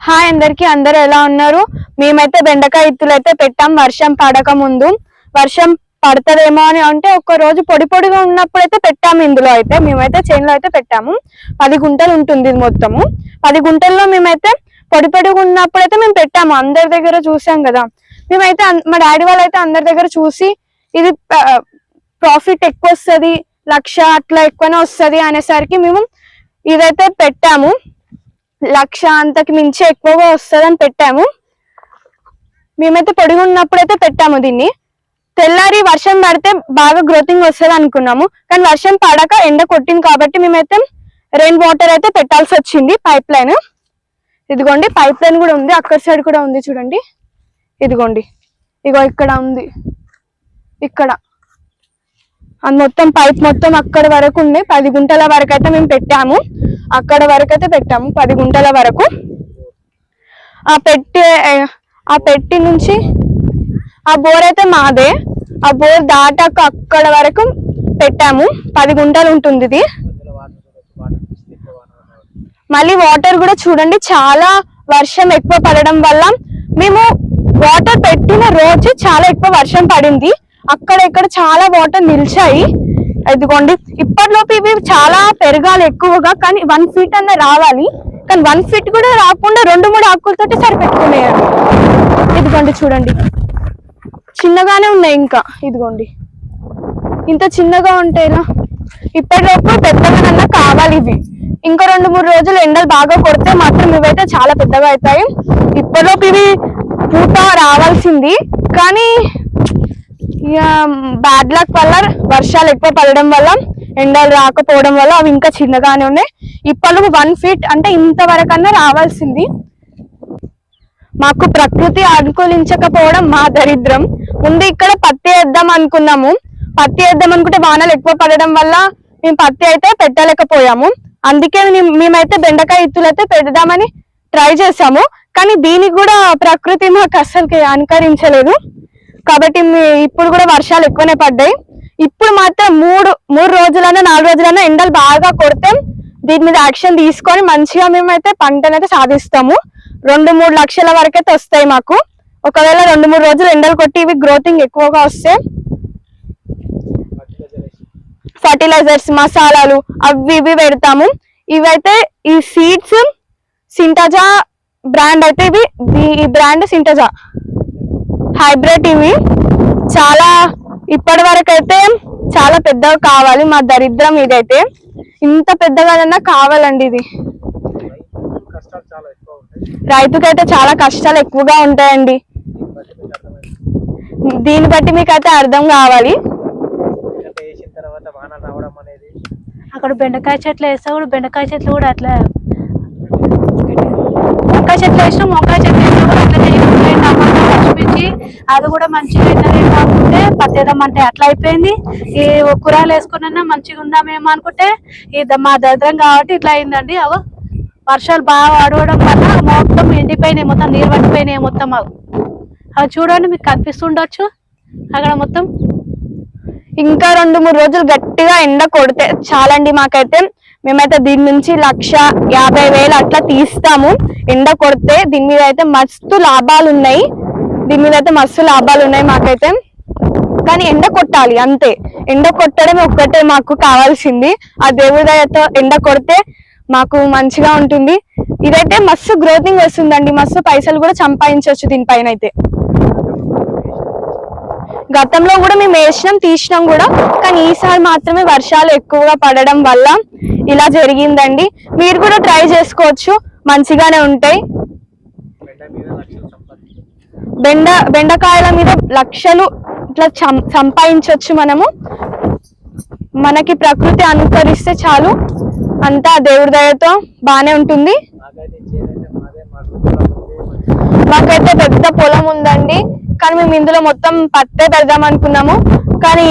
Hi అందరికి, అందరూ ఎలా ఉన్నారు? మేమైతే బెండకాయ ఇత్తులు అయితే పెట్టాం వర్షం పడక ముందు. వర్షం పడతదేమో అని అంటే ఒక రోజు పొడి పొడిగా ఉన్నప్పుడు అయితే పెట్టాము. ఇందులో అయితే మేమైతే చేనులో అయితే పెట్టాము. 10 గుంటలు ఉంటుంది ఇది మొత్తము. 10 గుంటల్లో మేమైతే పొడి పొడిగా ఉన్నప్పుడు అయితే మేము పెట్టాము. అందరి దగ్గర చూసాం కదా, మేమైతే మా డాడీ వాళ్ళు అయితే అందరి దగ్గర చూసి ఇది ప్రాఫిట్ ఎక్కువ వస్తుంది, 1,00,000 అట్లా ఎక్కువనే వస్తుంది అనేసరికి మేము ఇదైతే పెట్టాము. 1,00,000 అంతకు మించి ఎక్కువగా వస్తుందని పెట్టాము. మేమైతే పొడిగా ఉన్నప్పుడు అయితే పెట్టాము దీన్ని. తెల్లారి వర్షం పడితే బాగా గ్రోతింగ్ వస్తుంది అనుకున్నాము, కానీ వర్షం పడక ఎండ కొట్టింది కాబట్టి మేమైతే రెయిన్ వాటర్ అయితే పెట్టాల్సి వచ్చింది. పైప్ లైన్ ఇదిగోండి, పైప్ లైన్ కూడా ఉంది, అక్కడ సైడ్ కూడా ఉంది చూడండి. ఇదిగోండి, ఇగో ఇక్కడ ఉంది, ఇక్కడ అది మొత్తం పైప్ మొత్తం అక్కడ వరకు ఉంది. 10 గుంటల వరకు అయితే మేము పెట్టాము, అక్కడ వరకు అయితే పెట్టాము 10 గుంటల వరకు. ఆ పెట్టి నుంచి ఆ బోర్ అయితే మాదే. ఆ బోర్ దాటాక అక్కడ వరకు పెట్టాము. 10 గుంటలు ఉంటుంది ఇది. మళ్ళీ వాటర్ కూడా చూడండి, చాలా వర్షం ఎక్కువ పడడం వల్ల మేము వాటర్ పెట్టిన రోజు చాలా ఎక్కువ వర్షం పడింది. అక్కడెక్కడ చాలా వాటర్ నిలిచాయి. ఇదిగోండి, ఇప్పటిలోపు ఇవి చాలా పెరగాలి ఎక్కువగా, కానీ 1 ఫీట్ అన్న రావాలి. కానీ 1 ఫీట్ కూడా రాకుండా 2-3 ఆకులతోటి సరిపెట్టుకునేయాలి. ఇదిగోండి చూడండి, చిన్నగానే ఉన్నాయి ఇంకా. ఇదిగోండి, ఇంత చిన్నగా ఉంటాయిలా. ఇప్పటిలోపు పెద్దగానన్నా కావాలి ఇవి. ఇంకా 2-3 రోజులు ఎండలు బాగా కొడితే మాత్రం ఇవైతే చాలా పెద్దగా అవుతాయి. ఇప్పటిలోపు ఇవి పూత రావాల్సింది, కానీ ఇక బ్యాడ్ లక్ వల్ల వర్షాలు ఎక్కువ పడడం వల్ల ఎండలు రాకపోవడం వల్ల అవి ఇంకా చిన్నగానే ఉన్నాయి. ఇప్పటిలోపు 1 ఫీట్ అంటే ఇంతవరకన్నా రావాల్సింది. మాకు ప్రకృతి అనుకూలించకపోవడం మా దరిద్రం. ముందు ఇక్కడ పత్తి వేద్దాం అనుకున్నాము. పత్తి వేద్దాం అనుకుంటే వానలు ఎక్కువ పడడం వల్ల మేము పత్తి అయితే పెట్టలేకపోయాము. అందుకే మేమైతే బెండకాయ ఇత్తులు అయితే పెడదామని ట్రై చేసాము, కానీ దీనికి కూడా ప్రకృతి మాకు అస్సలు అనుకరించలేదు. కాబట్టి ఇప్పుడు కూడా వర్షాలు ఎక్కువనే పడ్డాయి. ఇప్పుడు మాత్రం 3 రోజులైనా 4 రోజులైనా ఎండలు బాగా కొడితే దీని మీద యాక్షన్ తీసుకొని మంచిగా మేమైతే పంటనైతే సాధిస్తాము. 2-3 లక్షల వరకు అయితే వస్తాయి మాకు. ఒకవేళ 2-3 రోజులు ఎండలు కొట్టి ఇవి గ్రోతింగ్ ఎక్కువగా వస్తే ఫర్టిలైజర్స్, మసాలాలు అవి ఇవి పెడతాము. ఇవైతే ఈ సీడ్స్ సింటజా బ్రాండ్ అయితే ఈ బ్రాండ్ సింటజా హైబ్రిడ్. ఇవి చాలా ఇప్పటి వరకు అయితే చాలా పెద్దగా కావాలి. మా దరిద్రం ఇదైతే ఇంత పెద్దగానన్నా కావాలండి. ఇది రైతుకైతే చాలా కష్టాలు ఎక్కువగా ఉంటాయండి. దీన్ని బట్టి మీకైతే అర్థం కావాలి. అక్కడ బెండకాయ చెట్లు వేస్తా కూడా బెండకాయ చెట్లు కూడా అట్లా వంకాయ చెట్లు వేసినాం, వంకాయ చెట్లు వేసినా కూడా అట్లనే పచ్చిమిర్చి అది కూడా మంచిగా అవుతుంది కాకుంటే పత్తేద్దాం అంటే అట్లా అయిపోయింది. ఈ కూరగాయలు వేసుకున్నా మంచిగా ఉందామేమో అనుకుంటే మా దరిద్రం కాబట్టి ఇట్లా అయిందండి. అవ వర్షాలు బాగా అడవడం వల్ల మొత్తం ఎండిపోయినాయి, మొత్తం నీరు పట్టిపోయినాయి మొత్తం. అవి చూడండి, మీకు కనిపిస్తుండొచ్చు అక్కడ మొత్తం. ఇంకా 2-3 రోజులు గట్టిగా ఎండ కొడితే చాలండి మాకైతే. మేమైతే దీని నుంచి 1,50,000 అట్లా తీస్తాము. ఎండ కొడితే దీని మీద అయితే మస్తు లాభాలు ఉన్నాయి. మాకైతే. కానీ ఎండ కొట్టాలి అంతే. ఎండ కొట్టడం ఒక్కటే మాకు కావాల్సింది. ఆ దేవుడి దయతో ఎండ కొడితే మాకు మంచిగా ఉంటుంది. ఇదైతే మస్తు గ్రోతింగ్ వస్తుందండి, మస్తు పైసలు కూడా సంపాదించవచ్చు దీనిపైన అయితే. గతంలో కూడా మేము వేసినాం, తీసినాం కూడా, కానీ ఈసారి మాత్రమే వర్షాలు ఎక్కువగా పడడం వల్ల ఇలా జరిగిందండి. మీరు కూడా ట్రై చేసుకోవచ్చు, మంచిగానే ఉంటాయి. బెండకాయల మీద లక్షలు ఇట్లా సంపాదించవచ్చు మనము. మనకి ప్రకృతి అనుకరిస్తే చాలు, అంతా దేవుడి దయతో బానే ఉంటుంది. మాకైతే పెద్ద పొలం ఉందండి, కానీ మేము ఇందులో మొత్తం పత్తే పెడదాం అనుకున్నాము, కానీ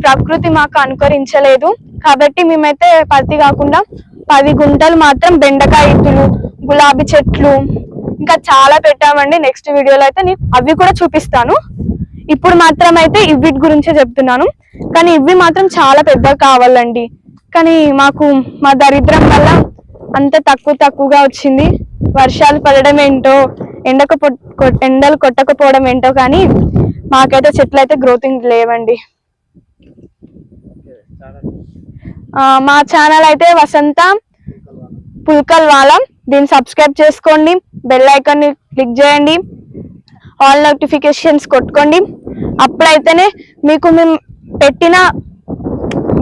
ప్రకృతి మాకు అనుకరించలేదు. కాబట్టి మేమైతే పత్తి కాకుండా 10 గుంటలు మాత్రం బెండకాయ ఇత్తులు, గులాబీ చెట్లు ఇంకా చాలా పెట్టామండి. నెక్స్ట్ వీడియోలో అయితే అవి కూడా చూపిస్తాను. ఇప్పుడు మాత్రం అయితే ఇవి గురించే చెప్తున్నాను, కానీ ఇవి మాత్రం చాలా పెద్దగా కావాలండి. కానీ మాకు మా దరిద్రం వల్ల అంత తక్కువగా వచ్చింది. వర్షాలు పడడం ఏంటో, ఎండలు కొట్టకపోవడం ఏంటో, కానీ మాకైతే చెట్లు అయితే గ్రోతింగ్ లేవండి. మా ఛానల్ అయితే వసంత పుల్కల్ వాలం. దీన్ని సబ్స్క్రైబ్ చేసుకోండి, బెల్ ఐకాన్ ని క్లిక్ చేయండి, ఆల్ నోటిఫికేషన్స్ కొట్టుకోండి. అప్పుడైతేనే మీకు మేము పెట్టిన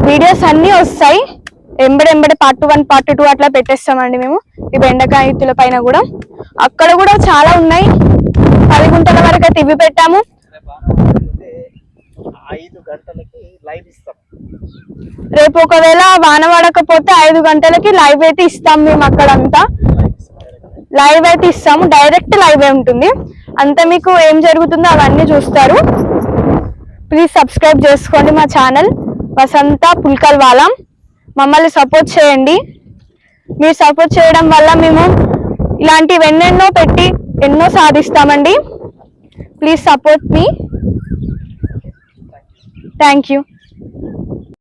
వీడియోస్ అన్నీ వస్తాయి. ఎంబడెంబడే పార్ట్ 1 పార్ట్ 2 అట్లా పెట్టేస్తామండి మేము. ఈ బెండకాయ ఇత్తుల పైన కూడా అక్కడ కూడా చాలా ఉన్నాయి. 10 గుంటల వరకు అయితే ఇవి పెట్టాము. 5 గంటలకి లైవ్ ఇస్తాం. రేపు ఒకవేళ వాన పడకపోతే 5 గంటలకి లైవ్ అయితే ఇస్తాం. మేము అక్కడంతా లైవ్ అయితే ఇస్తాము, డైరెక్ట్ లైవ్ ఉంటుంది. అంతా మీకు ఏం జరుగుతుందో అవన్నీ చూస్తారు. ప్లీజ్ సబ్స్క్రైబ్ చేసుకోండి మా ఛానల్ వసంత పుల్కల్ వాలం. మమ్మల్ని సపోర్ట్ చేయండి. మీరు సపోర్ట్ చేయడం వల్ల మేము ఇలాంటివి ఎన్నెన్నో పెట్టి ఎన్నో సాధిస్తామండి. Please support me. Thank you.